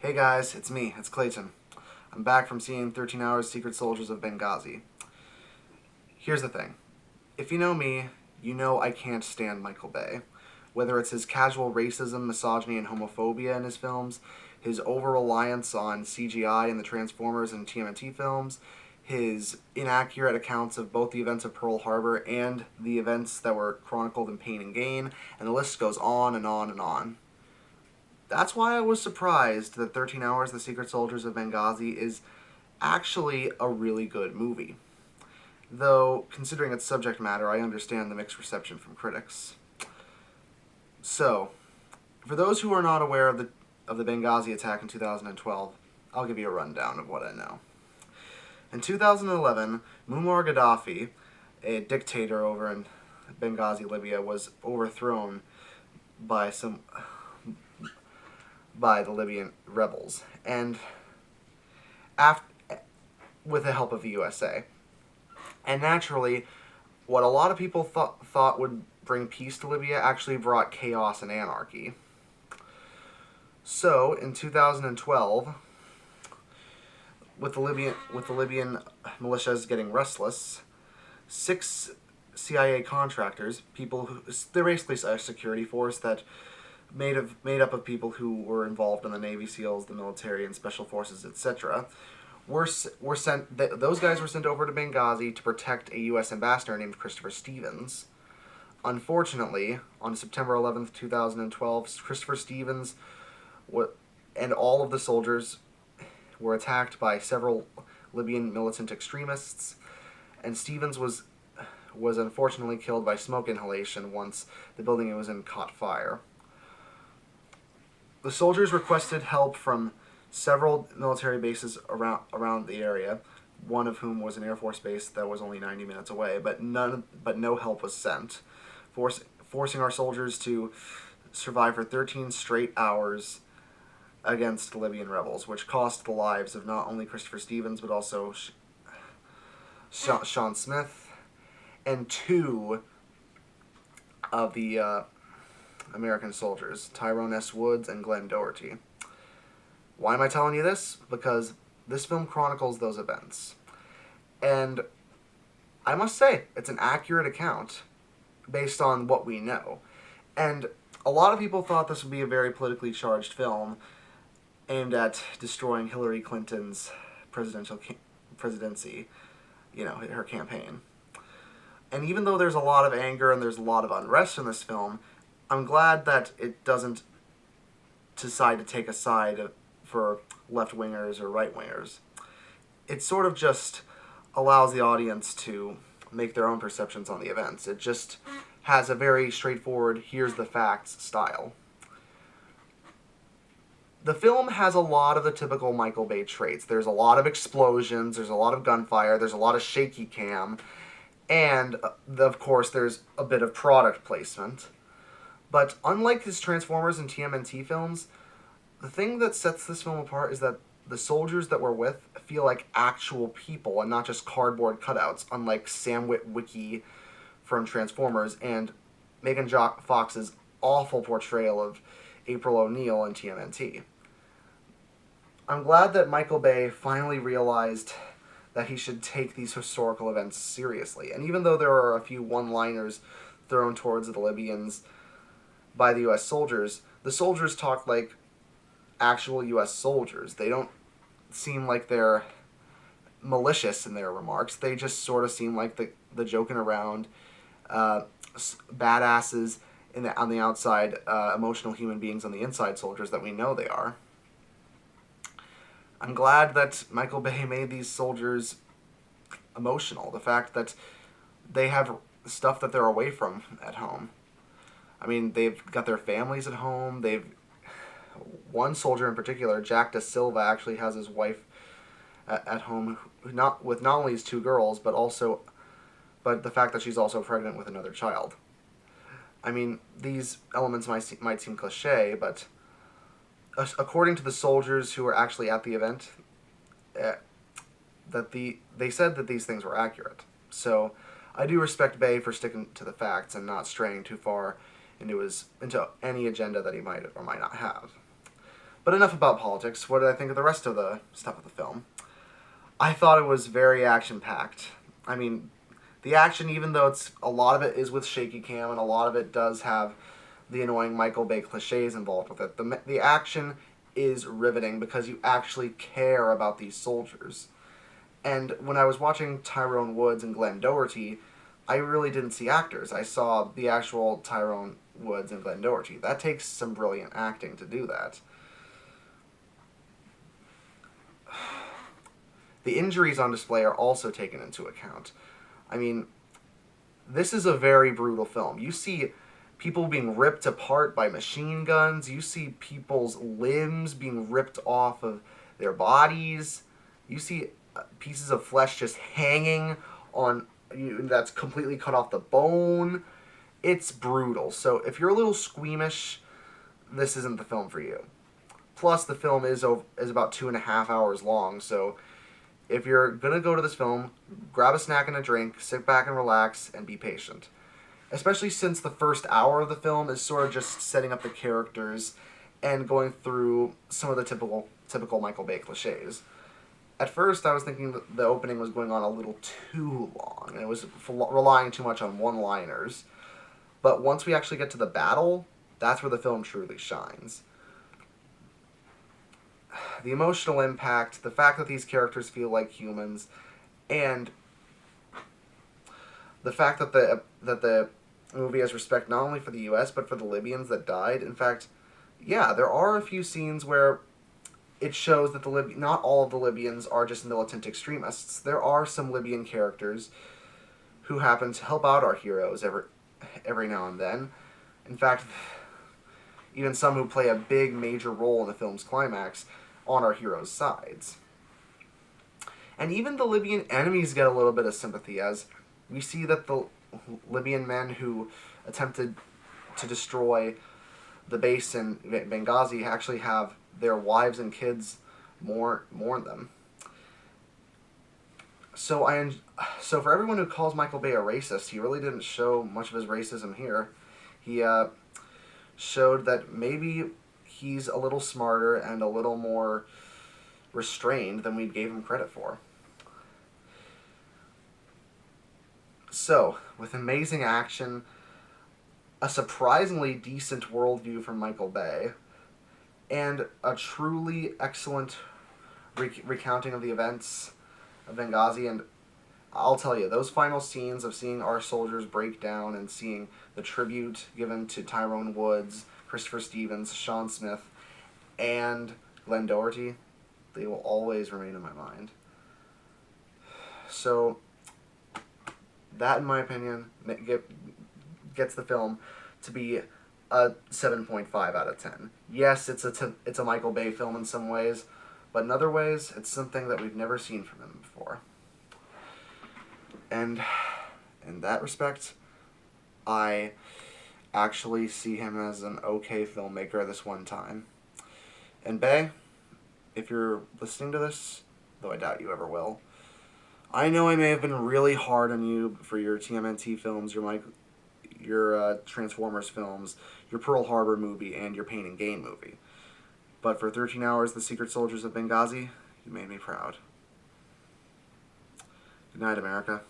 Hey guys, it's me, it's Clayton. I'm back from seeing 13 Hours Secret Soldiers of Benghazi. Here's the thing. If you know me, you know I can't stand Michael Bay. Whether it's his casual racism, misogyny, and homophobia in his films, his over-reliance on CGI in the Transformers and TMNT films, his inaccurate accounts of both the events of Pearl Harbor and the events that were chronicled in Pain and Gain, and the list goes on and on and on. That's why I was surprised that 13 Hours, The Secret Soldiers of Benghazi is actually a really good movie. Though, considering its subject matter, I understand the mixed reception from critics. So, for those who are not aware of the Benghazi attack in 2012, I'll give you a rundown of what I know. In 2011, Muammar Gaddafi, a dictator over in Benghazi, Libya, was overthrown by the Libyan rebels, and with the help of the USA. And naturally, what a lot of people thought would bring peace to Libya actually brought chaos and anarchy. So, in 2012, with the Libyan militias getting restless, 6 CIA contractors, they're basically a security force that made up of people who were involved in the Navy SEALs, the military, and special forces, etc. Were sent. Those guys were sent over to Benghazi to protect a U.S. ambassador named Christopher Stevens. Unfortunately, on September 11th, 2012, Christopher Stevens and all of the soldiers were attacked by several Libyan militant extremists, and Stevens was unfortunately killed by smoke inhalation once the building he was in caught fire. The soldiers requested help from several military bases around the area, one of whom was an Air Force base that was only 90 minutes away, but no help was sent, forcing our soldiers to survive for 13 straight hours against the Libyan rebels, which cost the lives of not only Christopher Stevens, but also Sean Smith, and 2 of the American soldiers, Tyrone S. Woods and Glenn Doherty. Why am I telling you this? Because this film chronicles those events. And I must say, it's an accurate account based on what we know. And a lot of people thought this would be a very politically charged film aimed at destroying Hillary Clinton's presidency, her campaign. And even though there's a lot of anger and there's a lot of unrest in this film, I'm glad that it doesn't decide to take a side for left-wingers or right-wingers. It sort of just allows the audience to make their own perceptions on the events. It just has a very straightforward, here's the facts style. The film has a lot of the typical Michael Bay traits. There's a lot of explosions, there's a lot of gunfire, there's a lot of shaky cam, and, of course, there's a bit of product placement. But unlike his Transformers and TMNT films, the thing that sets this film apart is that the soldiers that we're with feel like actual people and not just cardboard cutouts, unlike Sam Witwicky from Transformers and Megan Fox's awful portrayal of April O'Neil in TMNT. I'm glad that Michael Bay finally realized that he should take these historical events seriously. And even though there are a few one-liners thrown towards the Libyans by the U.S. soldiers, the soldiers talk like actual U.S. soldiers. They don't seem like they're malicious in their remarks. They just sort of seem like the joking around, badasses on the outside, emotional human beings on the inside soldiers that we know they are. I'm glad that Michael Bay made these soldiers emotional. The fact that they have stuff that they're away from at home. I mean, they've got their families at home. One soldier in particular, Jack Da Silva, actually has his wife at home, not only his 2 girls, but the fact that she's also pregnant with another child. I mean, these elements might seem cliche, but according to the soldiers who were actually at the event, they said that these things were accurate. So I do respect Bay for sticking to the facts and not straying too far into any agenda that he might or might not have. But enough about politics. What did I think of the rest of the stuff of the film? I thought it was very action-packed. I mean, the action, even though a lot of it is with shaky cam and a lot of it does have the annoying Michael Bay cliches involved with it, the action is riveting because you actually care about these soldiers. And when I was watching Tyrone Woods and Glenn Doherty, I really didn't see actors. I saw the actual Tyrone Woods and Glenn Doherty. That takes some brilliant acting to do that. The injuries on display are also taken into account. I mean, this is a very brutal film. You see people being ripped apart by machine guns. You see people's limbs being ripped off of their bodies. You see pieces of flesh just hanging on that's completely cut off the bone. It's brutal. So if you're a little squeamish, this isn't the film for you. Plus, the film is about 2.5 hours long, so if you're going to go to this film, grab a snack and a drink, sit back and relax, and be patient. Especially since the first hour of the film is sort of just setting up the characters and going through some of the typical Michael Bay cliches. At first, I was thinking that the opening was going on a little too long, and it was relying too much on one-liners. But once we actually get to the battle, that's where the film truly shines. The emotional impact, the fact that these characters feel like humans, and the fact that the movie has respect not only for the U.S. but for the Libyans that died. In fact, yeah, there are a few scenes where it shows that not all of the Libyans are just militant extremists. There are some Libyan characters who happen to help out our heroes every now and then. In fact, even some who play a big major role in the film's climax on our heroes' sides. And even the Libyan enemies get a little bit of sympathy, as we see that the Libyan men who attempted to destroy the base in Benghazi actually have their wives and kids mourn them. So for everyone who calls Michael Bay a racist, he really didn't show much of his racism here. He showed that maybe he's a little smarter and a little more restrained than we gave him credit for. So, with amazing action, a surprisingly decent worldview from Michael Bay, and a truly excellent recounting of the events of Benghazi, and I'll tell you, those final scenes of seeing our soldiers break down and seeing the tribute given to Tyrone Woods, Christopher Stevens, Sean Smith, and Glenn Doherty, they will always remain in my mind. So, that, in my opinion, gets the film to be a 7.5 out of 10. Yes, it's a Michael Bay film in some ways, but in other ways, it's something that we've never seen from him before. And in that respect, I actually see him as an okay filmmaker this one time. And Bay, if you're listening to this, though I doubt you ever will, I know I may have been really hard on you for your TMNT films, your Transformers films, your Pearl Harbor movie, and your Pain and Gain movie. But for 13 Hours, The Secret Soldiers of Benghazi, you made me proud. Good night, America.